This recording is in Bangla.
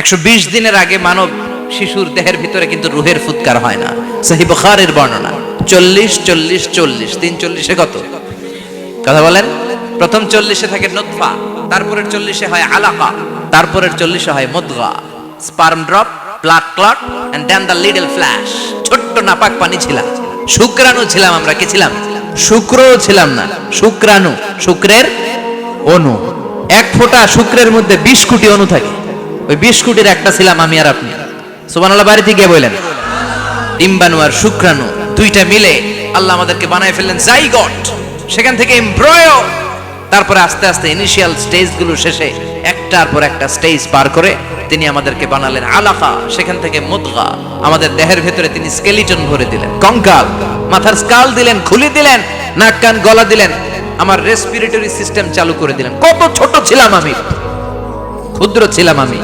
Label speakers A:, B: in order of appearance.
A: 120 দিনের আগে মানব শিশুর দেহের ভিতরে কিন্তু রুহের ফুৎকার হয় না। সহিহ বুখারীর বর্ণনা 40 40 40 340 কত কথা বলেন। প্রথম 40 থাকে নুতফা, তারপরের 40 হয় আলাকা, তারপরের 40 হয় মুদগা, sperm drop, blood clot and then the little flesh. ছোট্ট নাপাক পানি ছিলাম, শুক্রাণু ছিলাম আমরা। কি ছিলাম? শুক্রও ছিলাম না, শুক্রাণু, শুক্রের অণু। এক ফোঁটা শুক্রের মধ্যে 20 কোটি অণু থাকে, ওই 20 কোটির একটা ছিলাম আমি আর আপনি। সুবহানাল্লাহ বাড়িতে গিয়ে বলেন। ডিম্বাণু আর শুক্রাণু দুইটা মিলে আল্লাহ আমাদেরকে বানায় ফেললেন জাইগট, সেখান থেকে এমব্রয়ো, তারপরে আস্তে আস্তে ইনিশিয়াল স্টেজগুলো শেষে একটার পর একটা স্টেজ পার করে তিনি আমাদেরকে বানালেন আলাকা, সেখান থেকে মুদগা। আমাদের দেহের ভেতরে তিনি স্কেলিটন ভরে দিলেন, কঙ্কাল, মাথার স্কাল দিলেন, খুলি দিলেন, নাক কান গলা দিলেন, আমার রেসপিরেটরি সিস্টেম চালু করে দিলেন। কত ছোট ছিলাম আমি, ক্ষুদ্র ছিলাম আমি।